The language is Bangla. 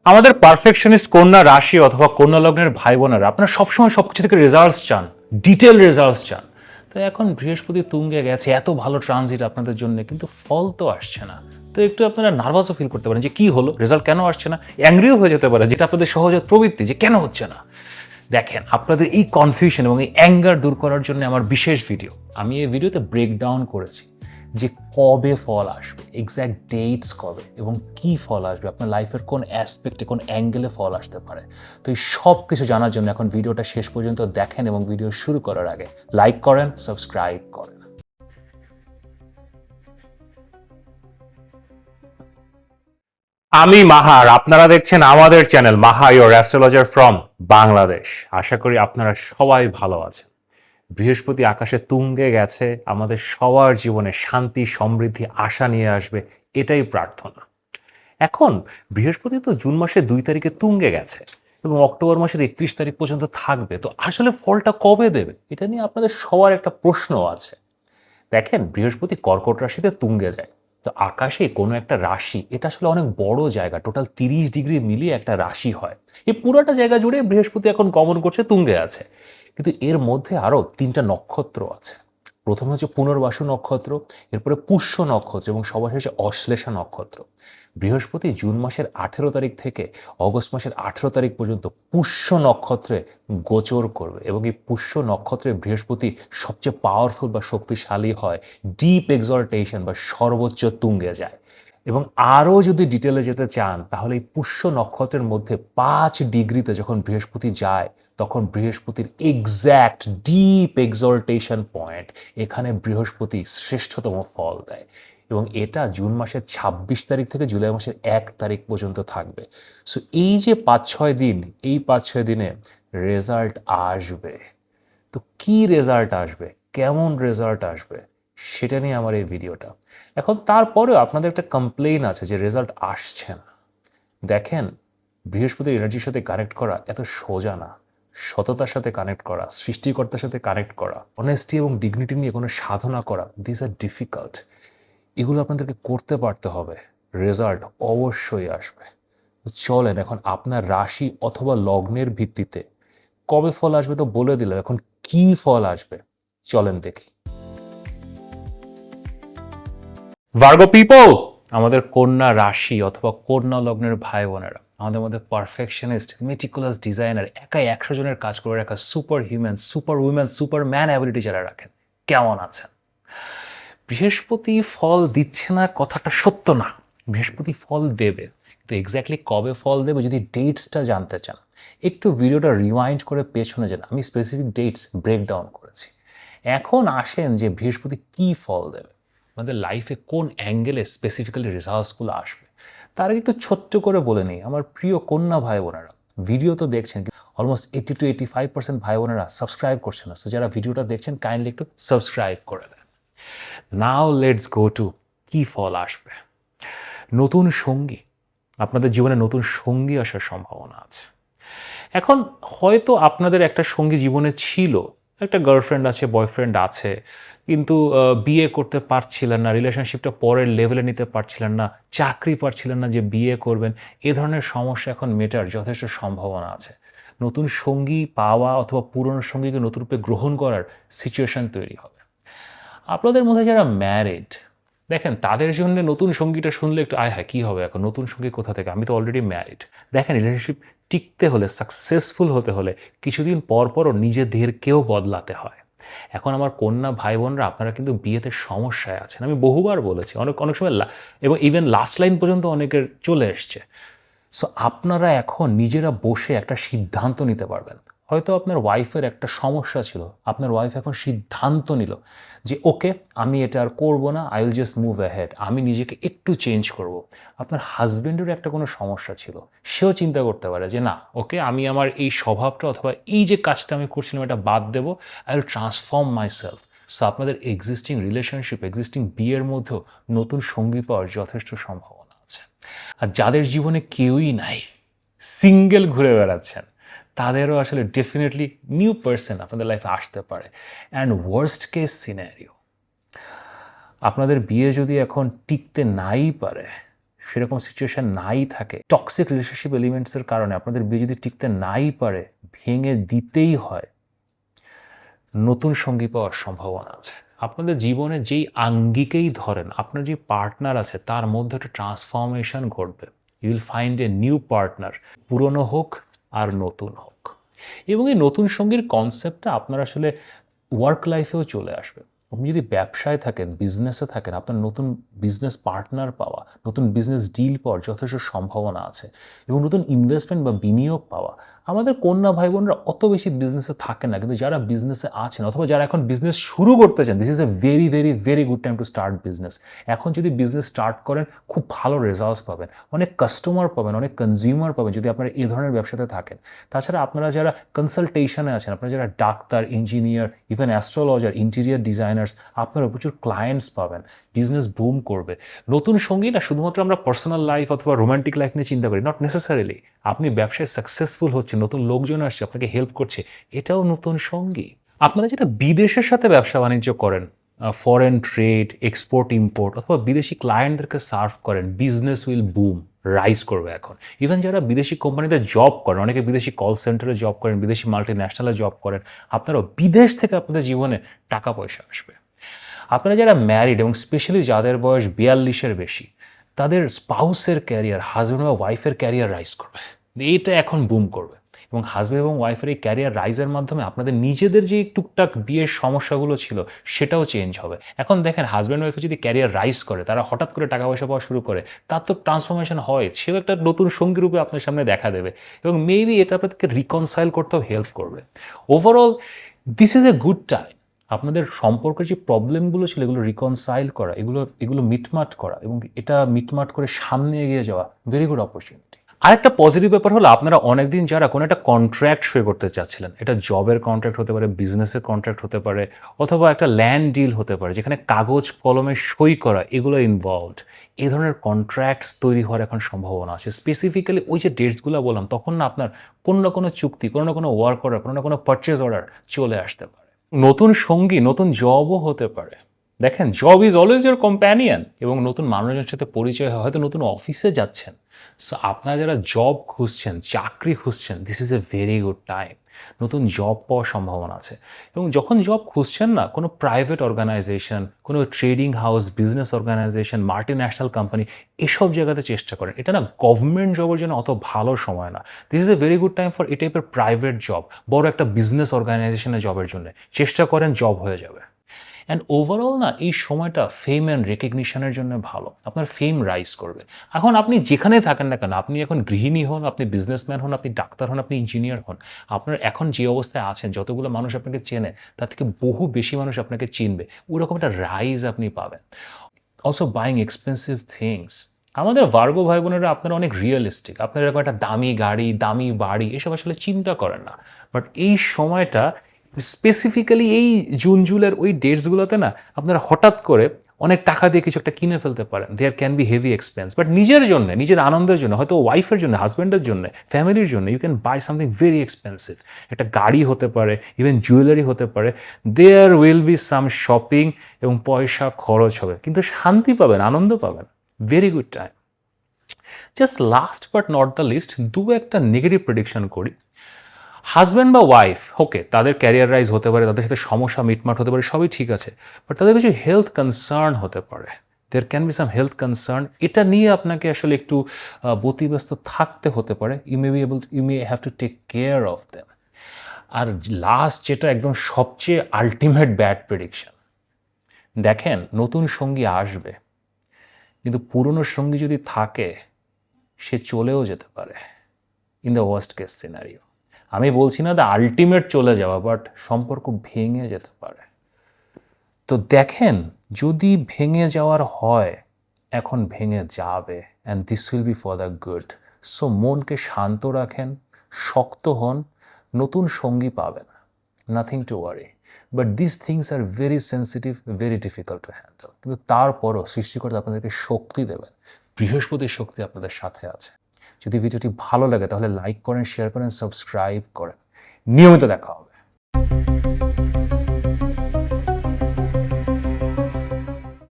আমাদের পারফেকশনিস্ট কন্যা রাশি অথবা কন্যা লগ্নের ভাই বোনেরা আপনারা সবসময় সবকিছু থেকে রেজাল্টস চান, ডিটেল রেজাল্টস চান। তো এখন বৃহস্পতি তুঙ্গে গেছে, এত ভালো ট্রানজিট আপনাদের জন্য, কিন্তু ফল তো আসছে না। তো একটু আপনারা নার্ভাসও ফিল করতে পারেন যে কি হলো, রেজাল্ট কেন আসছে না, অ্যাংরিও হয়ে যেতে পারে, যেটা আপনাদের সহজাত প্রবৃত্তি যে কেন হচ্ছে না। দেখেন, আপনাদের এই কনফিউশন এবং এই অ্যাঙ্গার দূর করার জন্য আমার বিশেষ ভিডিও। আমি এই ভিডিওতে ব্রেকডাউন করেছি যে কবে ফল আসবে, এক্স্যাক্ট ডেটস কবে এবং কি ফল আসবে, আপনার লাইফের কোন অ্যাসপেক্টে কোন অ্যাঙ্গেলে ফল আসতে পারে। তো এই সব কিছু জানার জন্য এখন ভিডিওটা শেষ পর্যন্ত দেখেন এবং ভিডিও শুরু করার আগে লাইক করেন, সাবস্ক্রাইব করেন। আমি মাহার, আপনারা দেখছেন আমাদের channel Maha your astrologer from Bangladesh. আশা করি আপনারা সবাই ভালো আছেন। বৃহস্পতি আকাশে তুঙ্গে গেছে, আমাদের সবার জীবনে শান্তি, সমৃদ্ধি, আশা নিয়ে আসবে, এটাই প্রার্থনা। এখন বৃহস্পতি তো জুন মাসের 2 তারিখে তুঙ্গে গেছে এবং অক্টোবর মাসের 31 তারিখ পর্যন্ত থাকবে। তো আসলে ফলটা কবে দেবে, এটা নিয়ে আপনাদের সবার একটা প্রশ্ন আছে। দেখেন, বৃহস্পতি কর্কট রাশিতে তুঙ্গে যায়। তো আকাশে কোনো একটা রাশি, এটা আসলে অনেক বড় জায়গা, টোটাল 30 ডিগ্রি মিলিয়ে একটা রাশি হয়। এই পুরোটা জায়গা জুড়ে বৃহস্পতি এখন গমন করছে, তুঙ্গে আছে। কিন্তু এর মধ্যে আরও 3টা নক্ষত্র আছে। প্রথমে হচ্ছে পুনর্বাসু নক্ষত্র, এরপরে পুষ্য নক্ষত্র এবং সবার শেষে অশ্লেষা নক্ষত্র। বৃহস্পতি জুন মাসের 18 তারিখ থেকে অগস্ট মাসের 18 তারিখ পর্যন্ত পুষ্য নক্ষত্রে গোচর করবে এবং এই পুষ্য নক্ষত্রে বৃহস্পতি সবচেয়ে পাওয়ারফুল বা শক্তিশালী হয়, ডিপ এক্সল্টেশন বা সর্বোচ্চ তুঙ্গে যায়। এবং আরও যদি ডিটেলে যেতে চান, তাহলে এই পুষ্য নক্ষত্রের মধ্যে 5 ডিগ্রিতে যখন বৃহস্পতি যায়, তখন বৃহস্পতির এক্স্যাক্ট ডিপ এক্সল্টেশন পয়েন্ট, এখানে বৃহস্পতি শ্রেষ্ঠতম ফল দেয়। এবং এটা জুন মাসের 26 তারিখ থেকে জুলাই মাসের 1 তারিখ পর্যন্ত থাকবে। সো এই যে 5-6 দিন, এই 5-6 দিনে রেজাল্ট আসবে। তো কি রেজাল্ট আসবে, কেমন রেজাল্ট আসবে, সেটা নিয়ে আমার এই ভিডিওটা। এখন তারপরেও আপনাদের একটা কমপ্লেইন আছে যে রেজাল্ট আসছে না। দেখেন, বৃহস্পতির এনার্জির সাথে কানেক্ট করা এত সোজা না। সততার সাথে কানেক্ট করা, সৃষ্টিকর্তার সাথে কানেক্ট করা, অনেস্টি এবং ডিগনিটি নিয়ে কোনো সাধনা করা, দিস আর ডিফিকাল্ট। এগুলো আপনাদেরকে করতে পারতে হবে, রেজাল্ট অবশ্যই আসবে। চলেন এখন আপনার রাশি অথবা লগ্নের ভিত্তিতে কবে ফল আসবে তো বলে দিলাম, এখন কি ফল আসবে চলেন দেখি। ভার্গো পিপল, আমাদের কন্যা রাশি অথবা কন্যা লগ্নের ভাই বোনেরা, আমাদের মধ্যে পারফেকশনিস্ট, মেটিকুলাস ডিজাইনার, একাই 100 জনের কাজ করে রাখা super human, super woman, super man ability যারা রাখেন, কেমন আছেন? বৃহস্পতি ফল দিচ্ছে না কথাটা সত্য না, বৃহস্পতি ফল দেবে। তো এক্স্যাক্টলি কবে ফল দেবে, যদি ডেটসটা জানতে চান, একটু ভিডিওটা রিওয়াইন্ড করে পেছনে যান, আমি স্পেসিফিক ডেটস ব্রেকডাউন করেছি। এখন আসেন যে বৃহস্পতি কি ফল দেবে, আমাদের লাইফে কোন অ্যাঙ্গেলে স্পেসিফিক্যালি রেজাল্টসগুলো আসবে, তার আগে একটু ছোট্ট করে বলে নিই। আমার প্রিয় কন্যা ভাই বোনেরা, ভিডিও তো দেখছেন, অলমোস্ট 80-85% ভাই বোনেরা সাবস্ক্রাইব করছেন না। সো যারা ভিডিওটা দেখছেন, কাইন্ডলি একটু সাবস্ক্রাইব করে দেন। নাও লেটস গো টু কি ফল আসবে। নতুন সঙ্গী, আপনাদের জীবনে নতুন সঙ্গী আসার সম্ভাবনা আছে। এখন হয়তো আপনাদের একটা সঙ্গী জীবনে ছিল, একটা গার্লফ্রেন্ড আছে, বয়ফ্রেন্ড আছে, কিন্তু বিয়ে করতে পারছিলেন না, রিলেশনশিপটা পরের লেভেলে নিতে পারছিলেন না, চাকরি পাচ্ছিলেন না যে বিয়ে করবেন, এ ধরনের সমস্যা এখন মেটার যথেষ্ট সম্ভাবনা আছে। নতুন সঙ্গী পাওয়া অথবা পুরনো সঙ্গীকে নতুন রূপে গ্রহণ করার সিচুয়েশন তৈরি হবে। আপনাদের মধ্যে যারা ম্যারিড, দেখেন তাদের জন্য নতুন সঙ্গীটা শুনলে একটু আয় হ্যাঁ কী হবে, এখন নতুন সঙ্গী কোথা থেকে, আমি তো অলরেডি ম্যারিড। দেখেন, রিলেশনশিপ টিকতে হলে, সাকসেসফুল হতে হলে কিছুদিন পর পরও নিজেদেরকেও বদলাতে হয়। এখন আমার কন্যা ভাই বোনরা, আপনারা কিন্তু বিয়েতে সমস্যায় আছেন, আমি বহুবার বলেছি, অনেক অনেক সময় এবং ইভেন লাস্ট লাইন পর্যন্ত অনেকের চলে এসছে। সো আপনারা এখন নিজেরা বসে একটা সিদ্ধান্ত নিতে পারবেন। হয়তো আপনার ওয়াইফের একটা সমস্যা ছিল, আপনার ওয়াইফ এখন সিদ্ধান্ত নিল যে ওকে, আমি এটা আর করবো না, I will just move ahead, আমি নিজেকে একটু চেঞ্জ করব। আপনার হাজব্যান্ডেরও একটা কোনো সমস্যা ছিল, সেও চিন্তা করতে পারে যে না, ওকে, আমি আমার এই স্বভাবটা অথবা এই যে কাজটা আমি করছিলাম এটা বাদ দেবো, I will transform my self. So আপনাদের এক্সিস্টিং রিলেশনশিপ, এক্সিস্টিং বিয়ের মধ্যেও নতুন সঙ্গী পাওয়ার যথেষ্ট সম্ভাবনা আছে। আর যাদের জীবনে কেউই নাই, সিঙ্গেল ঘুরে বেড়াচ্ছেন, তাদেরও আসলে ডেফিনেটলি নিউ পার্সন আপনাদের লাইফে আসতে পারে। অ্যান্ড ওয়ার্স্ট কেস সিনারিও, আপনাদের বিয়ে যদি এখন টিকতে নাই পারে, সেরকম সিচুয়েশন নাই থাকে, টক্সিক রিলেশনশিপ এলিমেন্টসের কারণে আপনাদের বিয়ে যদি টিকতে নাই পারে, ভেঙে দিতেই হয়, নতুন সঙ্গী পাওয়ার সম্ভাবনা আছে। আপনাদের জীবনে যেই আঙ্গিকেই ধরেন, আপনার যে পার্টনার আছে তার মধ্যে একটা ট্রান্সফরমেশন ঘটবে। You will find a new partner, পুরনো হোক আর নতুন হোক। এবং এই নতুন সঙ্গীর কনসেপ্টটা আপনার আসলে ওয়ার্ক লাইফেও চলে আসবে। আপনি যদি ব্যবসায় থাকেন, বিজনেসে থাকেন, আপনার নতুন বিজনেস পার্টনার পাওয়া, নতুন বিজনেস ডিল পাওয়ার যথেষ্ট সম্ভাবনা আছে, এবং নতুন ইনভেস্টমেন্ট বা বিনিয়োগ পাওয়া। আমাদের কন্যা ভাই বোনরা অত বেশি বিজনেসে থাকে না, কিন্তু যারা বিজনেসে আছেন অথবা যারা এখন বিজনেস শুরু করতে চান, this is a very very very good time to start business. এখন যদি বিজনেস স্টার্ট করেন, খুব ভালো রেজাল্টস পাবেন, অনেক কাস্টমার পাবেন, অনেক কনজিউমার পাবেন যদি আপনারা এই ধরনের ব্যবসাতে থাকেন। তাছাড়া আপনারা যারা কনসালটেশনে আছেন, আপনারা যারা doctor, engineer, even astrologer, interior designers, আপনারা প্রচুর ক্লায়েন্টস পাবেন, বিজনেস বুম করবে। নতুন সঙ্গী না শুধুমাত্র আমরা পার্সোনাল লাইফ অথবা রোমান্টিক লাইফ নিয়ে চিন্তা করি, নট নেসেসারিলি। আপনি ব্যবসায় সাকসেসফুল হচ্ছে, নতুন লোকজন আসছে, আপনাকে হেল্প করছে, এটাও নতুন সঙ্গী। আপনারা যেটা বিদেশের সাথে ব্যবসা বাণিজ্য করেন, ফরেন ট্রেড, এক্সপোর্ট ইম্পোর্ট, অথবা বিদেশি ক্লায়েন্টদেরকে সার্ভ করেন, বিজনেস উইল বুম, রাইজ করবে এখন। ইভেন যারা বিদেশি কোম্পানিতে জব করেন, অনেকে বিদেশি কল সেন্টারে জব করেন, বিদেশি মাল্টি ন্যাশনালে জব করেন, আপনারাও বিদেশ থেকে আপনাদের জীবনে টাকা পয়সা আসবে। আপনারা যারা ম্যারিড এবং স্পেশালি যাদের বয়স 42-এর বেশি, তাদের স্পাউসের ক্যারিয়ার, হাজব্যান্ড বা ওয়াইফের ক্যারিয়ার রাইজ করবে, এইটা এখন বুম করবে। এবং হাজব্যান্ড এবং ওয়াইফের এই ক্যারিয়ার রাইজের মাধ্যমে আপনাদের নিজেদের যে টুকটাক বিয়ের সমস্যাগুলো ছিল সেটাও চেঞ্জ হবে। এখন দেখেন, হাজব্যান্ড ওয়াইফে যদি ক্যারিয়ার রাইজ করে, তারা হঠাৎ করে টাকা পয়সা পাওয়া শুরু করে, তার তো ট্রান্সফরমেশন হয়, সেও একটা নতুন সঙ্গী রূপে আপনার সামনে দেখা দেবে, এবং মেবি এটা আপনাদেরকে রিকনসাইল করতেও হেল্প করবে। Overall this is a good time আপনাদের সম্পর্কের যে প্রবলেমগুলো ছিল এগুলো রিকনসাইল করা, এগুলো মিটমাট করা, এবং এটা মিটমাট করে সামনে এগিয়ে যাওয়া, ভেরি গুড অপরচুনিটি। আরেকটা পজিটিভ ব্যাপার হলো, আপনারা অনেকদিন যারা কোনো একটা কন্ট্রাক্ট সই করতে চাচ্ছিলেন, এটা জবের কন্ট্রাক্ট হতে পারে, বিজনেসের কন্ট্রাক্ট হতে পারে, অথবা একটা ল্যান্ড ডিল হতে পারে যেখানে কাগজ কলমে সই করা এগুলো ইনভলভড, এই ধরনের কন্ট্রাক্টস তৈরি হওয়ার এখন সম্ভাবনা আছে। স্পেসিফিক্যালি ওই যে ডেটসগুলো বললাম, তখন না আপনার কোনো না কোনো চুক্তি, কোনো না কোনো ওয়ার্ক অর্ডার, কোনো না কোনো পারচেজ অর্ডার চলে আসতে পারে। নতুন সঙ্গী, নতুন জবও হতে পারে। দেখেন, job is always your companion, এবং নতুন মানুষের সাথে পরিচয় হয়, হয়তো নতুন অফিসে যাচ্ছেন। সো আপনারা যারা জব খুঁজছেন, চাকরি খুঁজছেন, this is a very good time. নতুন জব পাওয়ার সম্ভাবনা আছে। এবং যখন জব খুঁজছেন না, কোনো প্রাইভেট অর্গানাইজেশন, কোনো trading house, business organisation, multinational company, এসব জায়গাতে চেষ্টা করেন। এটা না গভর্নমেন্ট জবের জন্য অত ভালো সময় না। This is a very good time for এই টাইপের প্রাইভেট জব, বড় একটা বিজনেস অর্গানাইজেশনের জবের জন্য চেষ্টা করেন, জব হয়ে যাবে। অ্যান্ড ওভারঅল না এই সময়টা ফেম অ্যান্ড রেকগনিশনের জন্য ভালো, আপনার ফেম রাইজ করবে। এখন আপনি যেখানে থাকেন না কেন, আপনি এখন গৃহিণী হন, আপনি বিজনেসম্যান হন, আপনি ডাক্তার হন, আপনি ইঞ্জিনিয়ার হন, আপনার এখন যে অবস্থায় আছেন, যতগুলো মানুষ আপনাকে চেনে তার থেকে বহু বেশি মানুষ আপনাকে চিনবে, ওরকম একটা রাইজ আপনি পাবেন। Also buying expensive things. আমাদের ভার্গো ভাই বোনেরা আপনারা অনেক রিয়েলিস্টিক, আপনারা এরকম একটা দামি গাড়ি, দামি বাড়ি এসব আসলে চিন্তা করেন না। বাট এই সময়টা স্পেসিফিক্যালি এই জুন জুলাইয়ের ওই ডেটসগুলোতে না আপনারা হঠাৎ করে অনেক টাকা দিয়ে কিছু একটা কিনে ফেলতে পারেন। There can be heavy expense, but নিজের জন্য, নিজের আনন্দের জন্য, হয়তো ওয়াইফের জন্য, হাজব্যান্ডের জন্য, ফ্যামিলির জন্য, you can buy something very expensive. একটা গাড়ি হতে পারে, ইভেন জুয়েলারি হতে পারে। There will be some shopping, এবং পয়সা খরচ হবে, কিন্তু শান্তি পাবেন, আনন্দ পাবেন। Very good time. Just last but not the least, একটা নেগেটিভ প্রেডিকশন করি। হাজব্যান্ড বা ওয়াইফ, ওকে, তাদের ক্যারিয়ার রাইজ হতে পারে, তাদের সাথে সমস্যা মিটমাট হতে পারে, সবই ঠিক আছে, বাট তাদের কিছু হেলথ কনসার্ন হতে পারে। There can be some health concern, এটা নিয়ে আপনাকে আসলে একটু ব্যতিব্যস্ত থাকতে হতে পারে। You may have to take care of them. আর লাস্ট যেটা একদম সবচেয়ে আলটিমেট ব্যাড প্রেডিকশন, দেখেন, নতুন সঙ্গী আসবে, কিন্তু পুরনো সঙ্গী যদি থাকে, সে চলেও যেতে পারে in the worst case scenario. আমি বলছি না দ্য আলটিমেট চলে যাওয়া, বাট সম্পর্ক ভেঙে যেতে পারে। তো দেখেন, যদি ভেঙে যাওয়ার হয়, এখন ভেঙে যাবে, and this will be for the good. So মনকে শান্ত রাখেন, শক্ত হন, নতুন সঙ্গী পাবেন, nothing to worry. But this things are very sensitive, very difficult to handle. কিন্তু তারপরও সৃষ্টিকর্তা আপনাদেরকে শক্তি দেবেন, বৃহস্পতির শক্তি আপনাদের সাথে আছে। যদি ভিডিওটি ভালো লাগে তাহলে লাইক করেন, শেয়ার করেন, সাবস্ক্রাইব করেন। নিয়মিত দেখা হবে।